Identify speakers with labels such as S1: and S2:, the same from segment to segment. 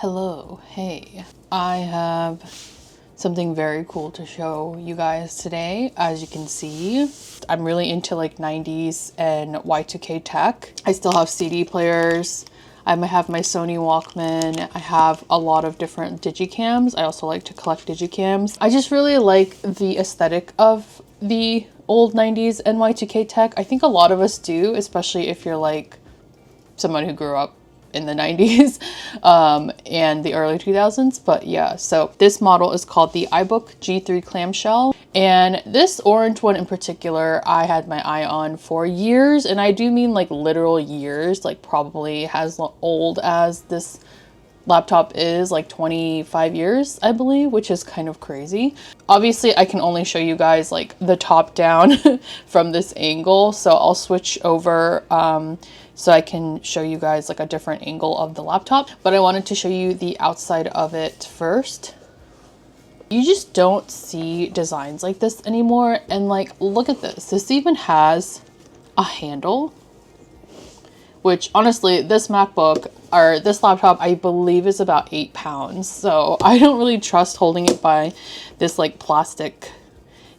S1: Hello, hey. I have something very cool to show you guys today. As you can see, I'm really into like 90s and Y2K tech. I still have CD players. I have my Sony Walkman. I have a lot of different digicams. I also like to collect digicams. I just really like the aesthetic of the old 90s and Y2K tech. I think a lot of us do, especially if you're like someone who grew up in the 90s and the early 2000s. But yeah, so this model is called the ibook G3 clamshell, and this orange one in particular I had my eye on for years, and I do mean like literal years, like probably as old as this laptop is, like 25 years I believe, which is kind of crazy. Obviously I can only show you guys like the top down from this angle, so I'll switch over so I can show you guys like a different angle of the laptop, but I wanted to show you the outside of it first. You just don't see designs like this anymore, and like look at this even has a handle, which honestly this MacBook or this laptop I believe is about 8 pounds, so I don't really trust holding it by this like plastic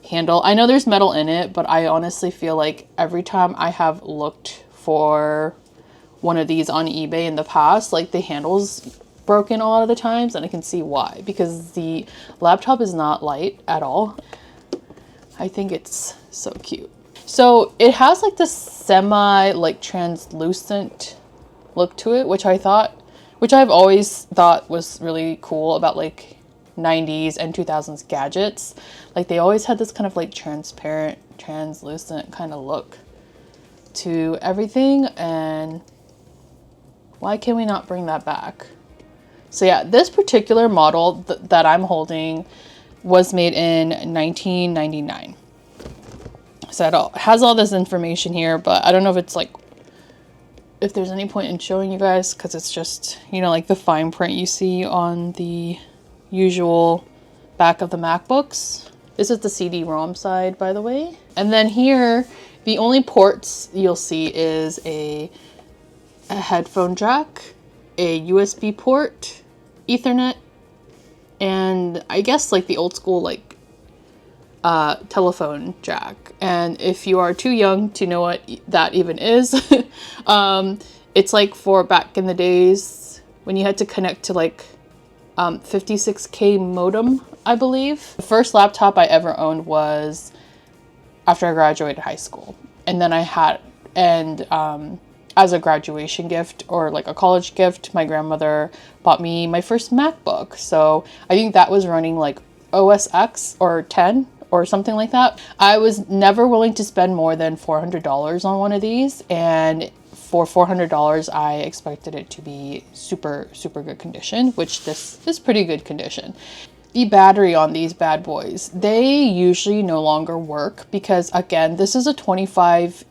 S1: handle. I know there's metal in it, but I honestly feel like every time I have looked for one of these on eBay in the past, like the handle's broken a lot of the times, and I can see why, because the laptop is not light at all. I think it's so cute. So it has like this semi like translucent look to it, which I've always thought was really cool about like 90s and 2000s gadgets. Like they always had this kind of like transparent, translucent kind of look to everything, and why can we not bring that back? So yeah, this particular model that I'm holding was made in 1999. So it has all this information here, but I don't know if it's like, if there's any point in showing you guys, because it's just, you know, like the fine print you see on the usual back of the MacBooks. This is the CD-ROM side, by the way. And then here, the only ports you'll see is a headphone jack, a USB port, Ethernet, and I guess like the old school like telephone jack. And if you are too young to know what that even is, it's like for back in the days when you had to connect to like 56K modem, I believe. The first laptop I ever owned was after I graduated high school, and then I had, and as a graduation gift or like a college gift, my grandmother bought me my first MacBook. So I think that was running like OS X or 10 or something like that. I was never willing to spend more than $400 on one of these, and for $400 I expected it to be super good condition, which this is pretty good condition. The battery on these bad boys, they usually no longer work because again, this is a 20 to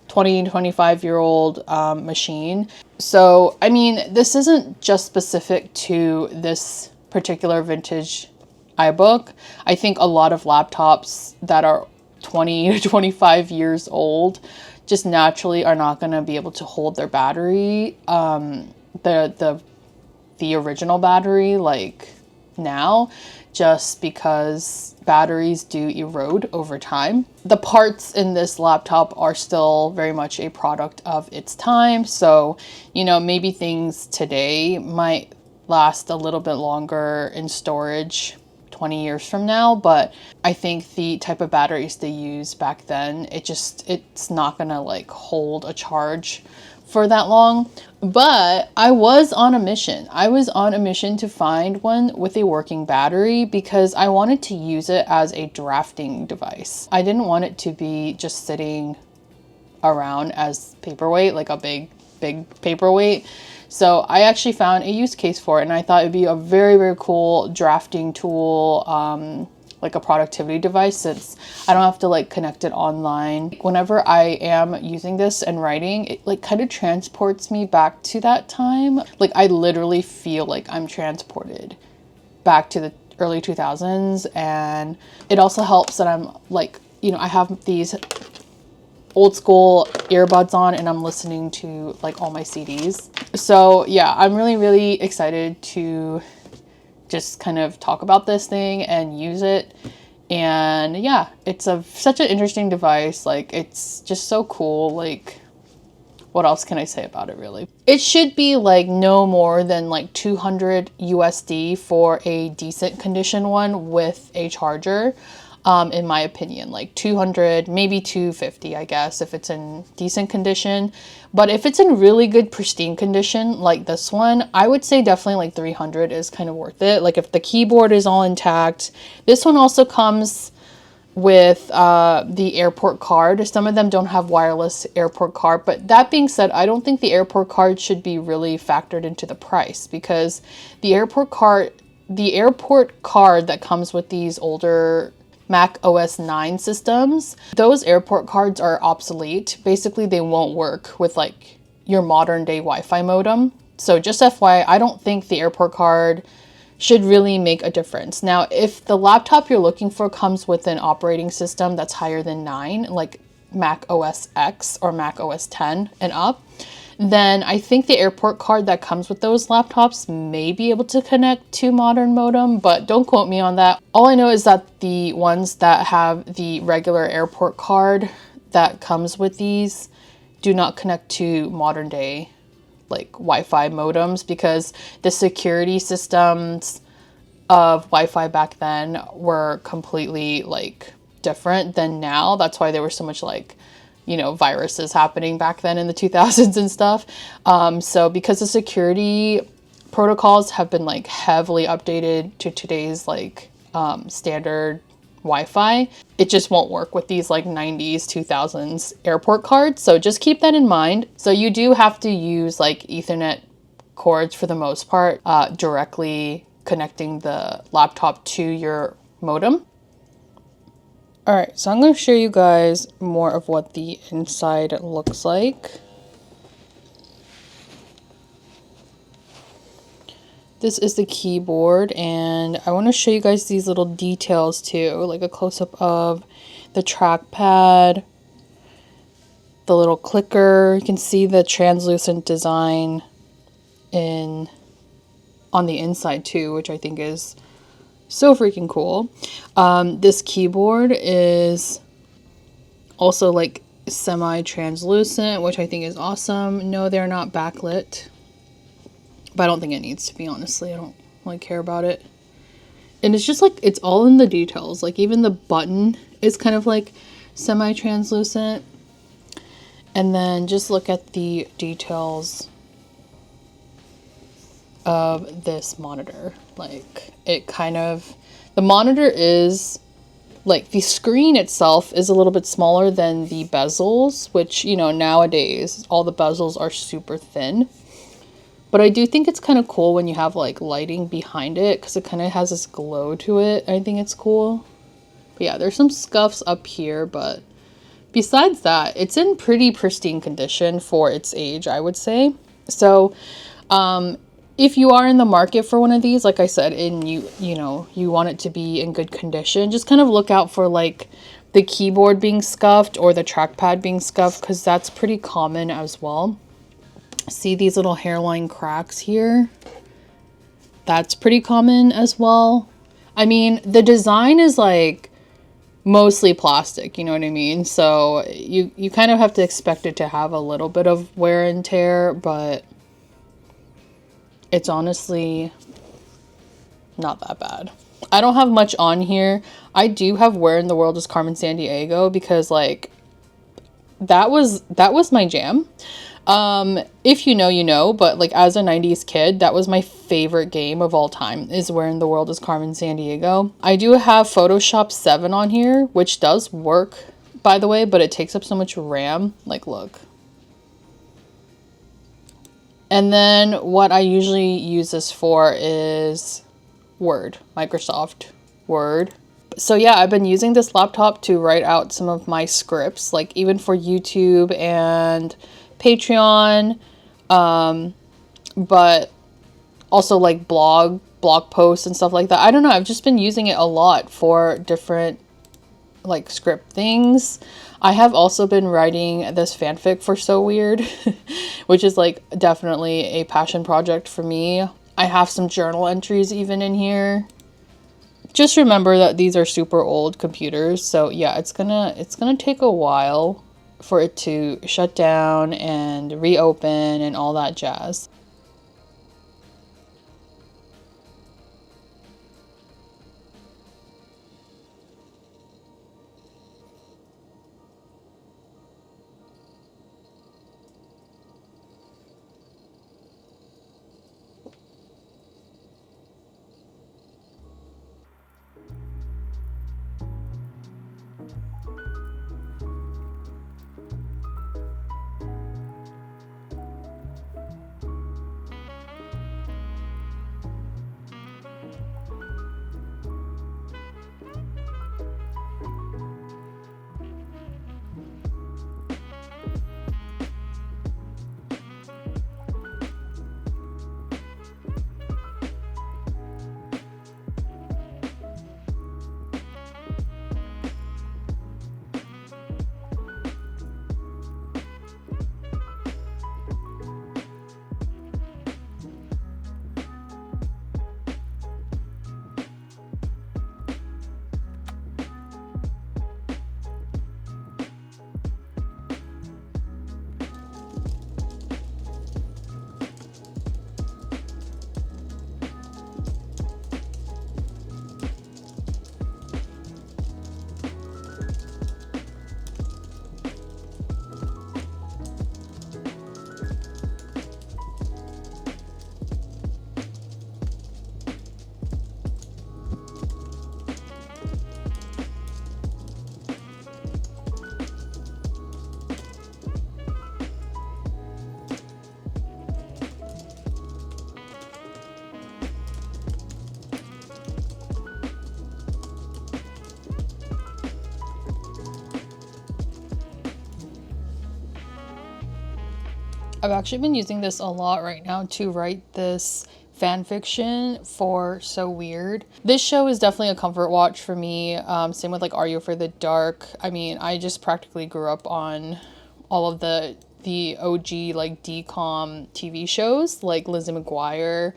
S1: 25 year old machine. So I mean, this isn't just specific to this particular vintage iBook. I think a lot of laptops that are 20 to 25 years old just naturally are not going to be able to hold their battery, the original battery, like now, just because batteries do erode over time. The parts in this laptop are still very much a product of its time, so you know, maybe things today might last a little bit longer in storage 20 years from now, but I think the type of batteries they used back then, it's not gonna like hold a charge for that long. But I was on a mission. I was on a mission to find one with a working battery because I wanted to use it as a drafting device. I didn't want it to be just sitting around as paperweight, like a big paperweight. So I actually found a use case for it, and I thought it'd be a very cool drafting tool, like a productivity device, since I don't have to like connect it online. Whenever I am using this and writing, it like kind of transports me back to that time. Like I literally feel like I'm transported back to the early 2000s, and it also helps that I'm like, you know, I have these old school earbuds on and I'm listening to like all my CDs. So yeah, I'm really, really excited to just kind of talk about this thing and use it. And yeah, it's such an interesting device. Like, it's just so cool. Like, what else can I say about it, really? It should be like no more than like 200 USD for a decent condition one with a charger. In my opinion, like 200, maybe 250, I guess, if it's in decent condition. But if it's in really good pristine condition, like this one, I would say definitely like 300 is kind of worth it. Like if the keyboard is all intact. This one also comes with the airport card. Some of them don't have wireless airport card, but that being said, I don't think the airport card should be really factored into the price, because the airport card that comes with these older Mac OS 9 systems, those airport cards are obsolete. Basically, they won't work with like your modern day Wi-Fi modem. So just FYI, I don't think the airport card should really make a difference. Now, if the laptop you're looking for comes with an operating system that's higher than 9, like Mac OS X or Mac OS 10 and up, then I think the airport card that comes with those laptops may be able to connect to modern modem, but don't quote me on that. All I know is that the ones that have the regular airport card that comes with these do not connect to modern day like Wi-Fi modems, because the security systems of Wi-Fi back then were completely like different than now. That's why there were so much like, you know, viruses happening back then in the 2000s and stuff. So because the security protocols have been like heavily updated to today's like standard Wi-Fi, it just won't work with these like 90s 2000s airport cards. So just keep that in mind. So you do have to use like Ethernet cords for the most part, directly connecting the laptop to your modem. All right, so I'm going to show you guys more of what the inside looks like. This is the keyboard, and I want to show you guys these little details too, like a close-up of the trackpad, the little clicker. You can see the translucent design on the inside too, which I think is so freaking cool. This keyboard is also like semi-translucent, which I think is awesome. No, they're not backlit, but I don't think it needs to be, honestly. I don't really care about it. And it's just like, it's all in the details. Like even the button is kind of like semi-translucent. And then just look at the details of this monitor. Like it kind of, the monitor is like, the screen itself is a little bit smaller than the bezels, which, you know, nowadays all the bezels are super thin. But I do think it's kind of cool when you have like lighting behind it, because it kind of has this glow to it. I think it's cool. But yeah, there's some scuffs up here, but besides that, it's in pretty pristine condition for its age, I would say. So, if you are in the market for one of these, like I said, and you want it to be in good condition, just kind of look out for like the keyboard being scuffed or the trackpad being scuffed, because that's pretty common as well. See these little hairline cracks here? That's pretty common as well. I mean, the design is like mostly plastic, you know what I mean? So you kind of have to expect it to have a little bit of wear and tear, but it's honestly not that bad. I don't have much on here. I do have Where in the World is Carmen Sandiego, because like that was my jam. If you know, you know, but like as a 90s kid, that was my favorite game of all time, is Where in the World is Carmen Sandiego. I do have Photoshop 7 on here, which does work, by the way, but it takes up so much RAM. Like, look. And then what I usually use this for is Word, Microsoft Word. So yeah, I've been using this laptop to write out some of my scripts, like even for YouTube and Patreon, but also like blog posts and stuff like that. I don't know, I've just been using it a lot for different like script things. I have also been writing this fanfic for So Weird, which is like definitely a passion project for me. I have some journal entries even in here. Just remember that these are super old computers, so yeah, it's gonna take a while for it to shut down and reopen and all that jazz. I've actually been using this a lot right now to write this fan fiction for So Weird. This show is definitely a comfort watch for me. Same with like Are You for the Dark. I mean, I just practically grew up on all of the OG like DCOM TV shows like Lizzie McGuire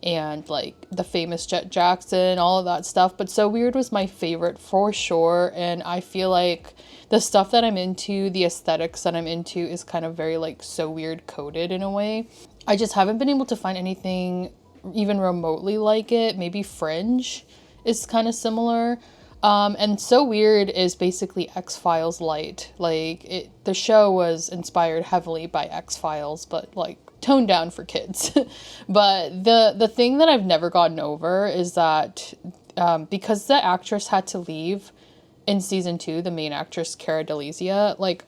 S1: and like the famous Jet Jackson, all of that stuff. But So Weird was my favorite for sure. And I feel like the stuff that I'm into, the aesthetics that I'm into is kind of very like So Weird coded in a way. I just haven't been able to find anything even remotely like it. Maybe Fringe is kind of similar. And So Weird is basically X-Files light. Like the show was inspired heavily by X-Files, but like toned down for kids. But the thing that I've never gotten over is that because the actress had to leave in season 2, the main actress Cara Delizia, like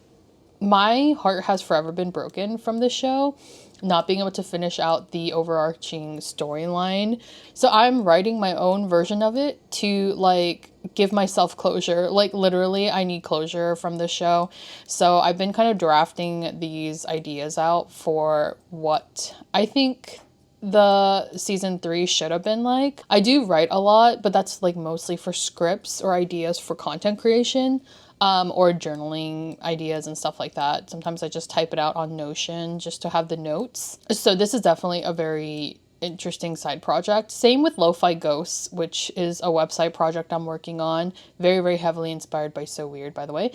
S1: my heart has forever been broken from this show, not being able to finish out the overarching storyline. So I'm writing my own version of it to like give myself closure. Like literally I need closure from this show. So I've been kind of drafting these ideas out for what I think the season 3 should have been like. I do write a lot, but that's like mostly for scripts or ideas for content creation. Or journaling ideas and stuff like that. Sometimes I just type it out on Notion just to have the notes. So this is definitely a very interesting side project. Same with Lo-Fi Ghosts, which is a website project I'm working on. Very, very heavily inspired by So Weird, by the way.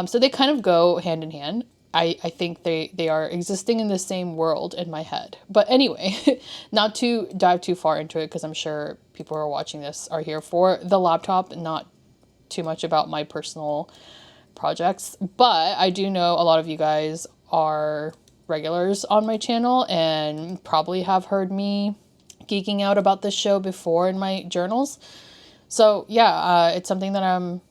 S1: So they kind of go hand in hand. I think they are existing in the same world in my head. But anyway, not to dive too far into it because I'm sure people who are watching this are here for the laptop, not too much about my personal projects, but I do know a lot of you guys are regulars on my channel and probably have heard me geeking out about this show before in my journals. So yeah, it's something that I'm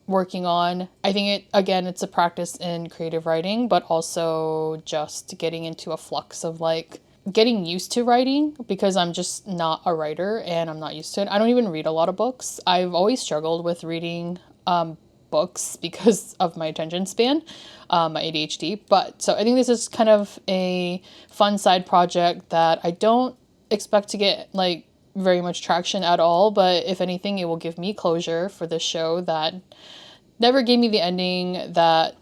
S1: working on. I think it's a practice in creative writing, but also just getting into a flux of like getting used to writing because I'm just not a writer and I'm not used to it. I don't even read a lot of books. I've always struggled with reading books because of my attention span, my ADHD. But so I think this is kind of a fun side project that I don't expect to get like very much traction at all. But if anything, it will give me closure for this show that never gave me the ending that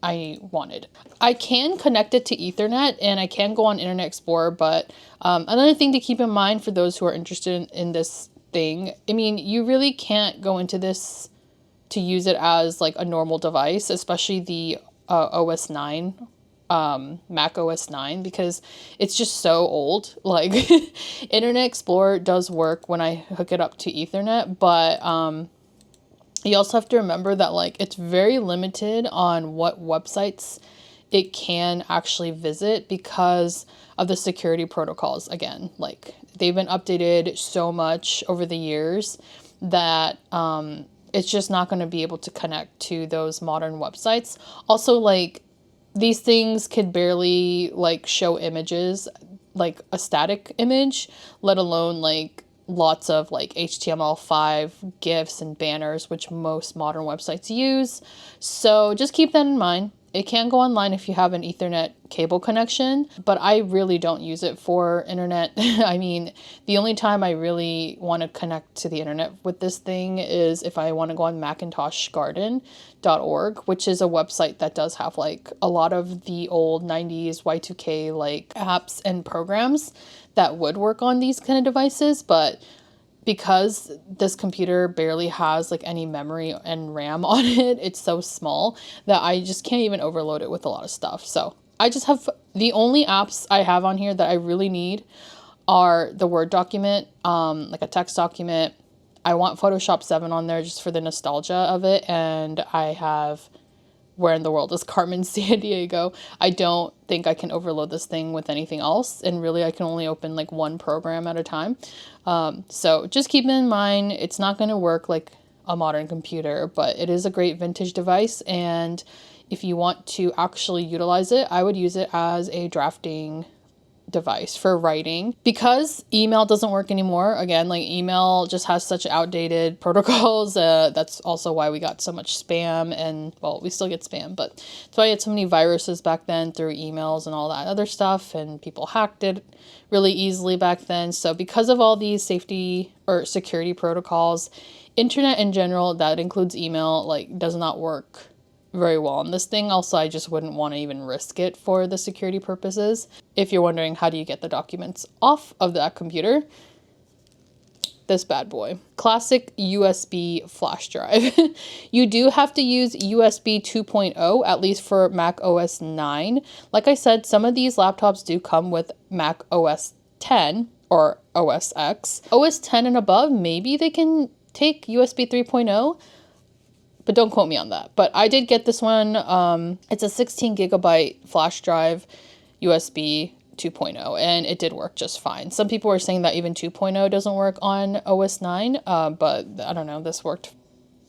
S1: I wanted. I can connect it to Ethernet and I can go on Internet Explorer, but another thing to keep in mind for those who are interested in this thing, I mean, you really can't go into this to use it as like a normal device, especially the OS 9, Mac OS 9, because it's just so old. Like Internet Explorer does work when I hook it up to Ethernet, but you also have to remember that like it's very limited on what websites it can actually visit because of the security protocols. Again, like they've been updated so much over the years that it's just not going to be able to connect to those modern websites. Also, like these things could barely like show images, like a static image, let alone like lots of like HTML5 GIFs and banners, which most modern websites use. So just keep that in mind. It can go online if you have an Ethernet cable connection, but I really don't use it for internet. I mean, the only time I really want to connect to the internet with this thing is if I want to go on macintoshgarden.org, which is a website that does have like a lot of the old 90s Y2K like apps and programs that would work on these kind of devices. But because this computer barely has like any memory and RAM on it, it's so small that I just can't even overload it with a lot of stuff. So I just have the only apps I have on here that I really need are the Word document, like a text document. I want Photoshop 7 on there just for the nostalgia of it. And I have Where in the World is Carmen Sandiego. I don't think I can overload this thing with anything else. And really, I can only open like one program at a time. So just keep in mind, it's not going to work like a modern computer, but it is a great vintage device. And if you want to actually utilize it, I would use it as a drafting device for writing. Because email doesn't work anymore, again, like email just has such outdated protocols. That's also why we got so much spam, and well, we still get spam, but that's why I had so many viruses back then through emails and all that other stuff, and people hacked it really easily back then. So because of all these safety or security protocols, internet in general, that includes email, like does not work very well on this thing. Also, I just wouldn't want to even risk it for the security purposes. If you're wondering how do you get the documents off of that computer, this bad boy. Classic USB flash drive. You do have to use USB 2.0, at least for Mac OS 9. Like I said, some of these laptops do come with Mac OS 10 or OS X. OS 10 and above, maybe they can take USB 3.0. But don't quote me on that. But I did get this one. It's a 16 gigabyte flash drive, USB 2.0, and it did work just fine. Some people are saying that even 2.0 doesn't work on OS 9, but I don't know, this worked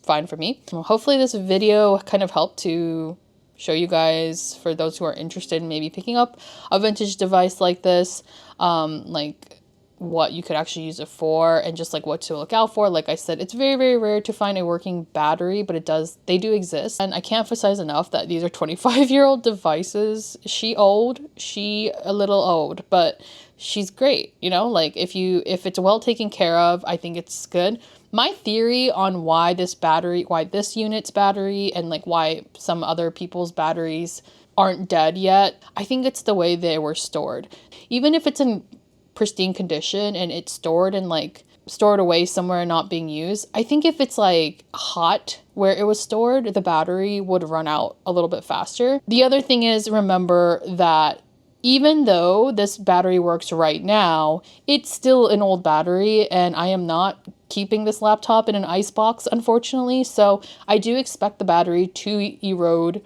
S1: fine for me. Well, hopefully this video kind of helped to show you guys, for those who are interested in maybe picking up a vintage device like this, like what you could actually use it for and just like what to look out for. Like I said, it's very, very rare to find a working battery, but they do exist. And I can't emphasize enough that these are 25-year-old devices. She a little old, but she's great. You know, like if it's well taken care of, I think it's good. My theory on why this unit's battery and like why some other people's batteries aren't dead yet, I think it's the way they were stored. Even if it's in pristine condition and it's stored away somewhere and not being used, I think if it's like hot where it was stored, the battery would run out a little bit faster. The other thing is, remember that even though this battery works right now, it's still an old battery, and I am not keeping this laptop in an ice box, unfortunately. So I do expect the battery to erode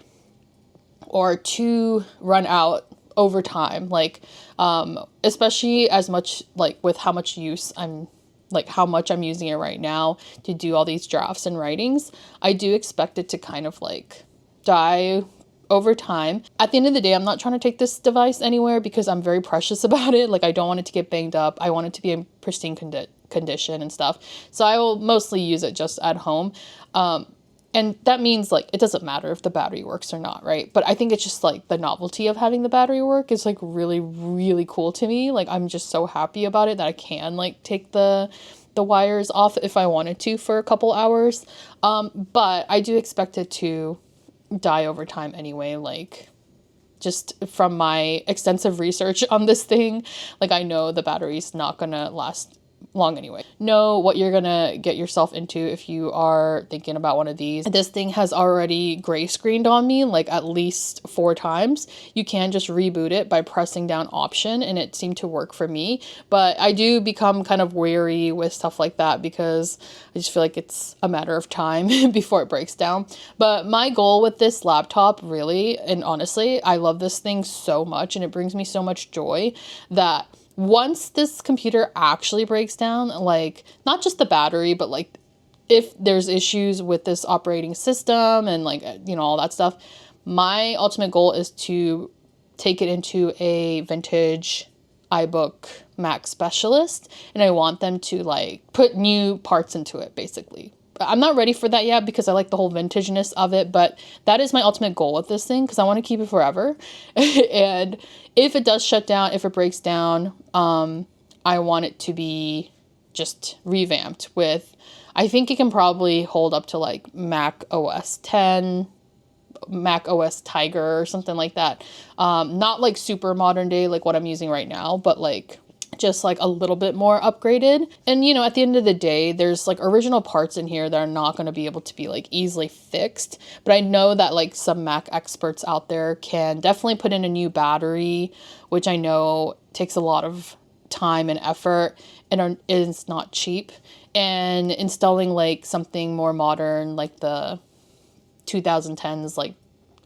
S1: or to run out over time, like especially as much like with how much I'm using it right now to do all these drafts and writings. I do expect it to kind of like die over time. At the end of the day, I'm not trying to take this device anywhere because I'm very precious about it. Like I don't want it to get banged up. I want it to be in pristine condition and stuff. So I will mostly use it just at home. And that means like, it doesn't matter if the battery works or not, right? But I think it's just like the novelty of having the battery work is like really, really cool to me. Like I'm just so happy about it that I can like take the the wires off if I wanted to for a couple hours. But I do expect it to die over time anyway, like just from my extensive research on this thing. Like, I know the battery's not gonna last long anyway. Know what you're gonna get yourself into if you are thinking about one of these. This thing has already gray screened on me like at least 4 times. You can just reboot it by pressing down option, and it seemed to work for me. But I do become kind of wary with stuff like that because I just feel like it's a matter of time before it breaks down. But my goal with this laptop, really, and honestly, I love this thing so much and it brings me so much joy, that once this computer actually breaks down, like not just the battery, but like if there's issues with this operating system and like, you know, all that stuff, my ultimate goal is to take it into a vintage iBook Mac specialist, and I want them to like put new parts into it basically. I'm not ready for that yet because I like the whole vintageness of it, but that is my ultimate goal with this thing because I want to keep it forever. And if it does shut down, if it breaks down, I want it to be just revamped with, I think it can probably hold up to like Mac OS 10, Mac OS Tiger or something like that. Not like super modern day like what I'm using right now, but like just like a little bit more upgraded. And you know, at the end of the day, there's like original parts in here that are not going to be able to be like easily fixed, but I know that like some Mac experts out there can definitely put in a new battery, which I know takes a lot of time and effort and is not cheap, and installing like something more modern like the 2010s like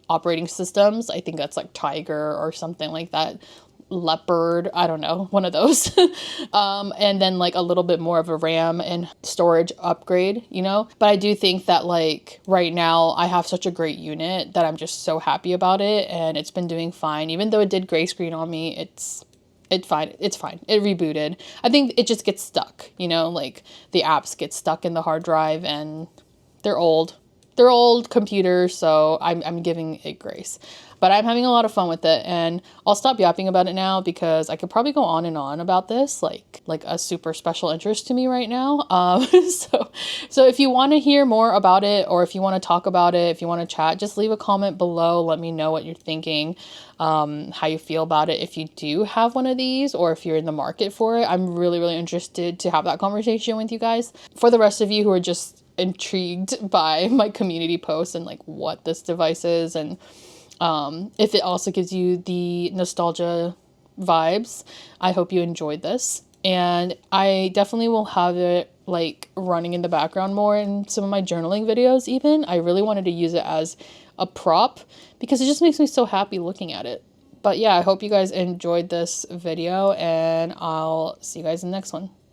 S1: operating systems. I think that's like Tiger or something like that, Leopard, I don't know, one of those. And then like a little bit more of a RAM and storage upgrade, you know. But I do think that like right now I have such a great unit that I'm just so happy about it, and it's been doing fine. Even though it did gray screen on me, it's fine. It's fine. It rebooted. I think it just gets stuck, you know, like the apps get stuck in the hard drive, and they're old. They're old computers, so I'm giving it grace. But I'm having a lot of fun with it, and I'll stop yapping about it now because I could probably go on and on about this, like a super special interest to me right now. So if you want to hear more about it, or if you want to talk about it, if you want to chat, just leave a comment below. Let me know what you're thinking, how you feel about it. If you do have one of these, or if you're in the market for it, I'm really, really interested to have that conversation with you guys. For the rest of you who are just intrigued by my community posts and like what this device is, and if it also gives you the nostalgia vibes, I hope you enjoyed this. And I definitely will have it like running in the background more in some of my journaling videos even. I really wanted to use it as a prop because it just makes me so happy looking at it. But yeah, I hope you guys enjoyed this video, and I'll see you guys in the next one.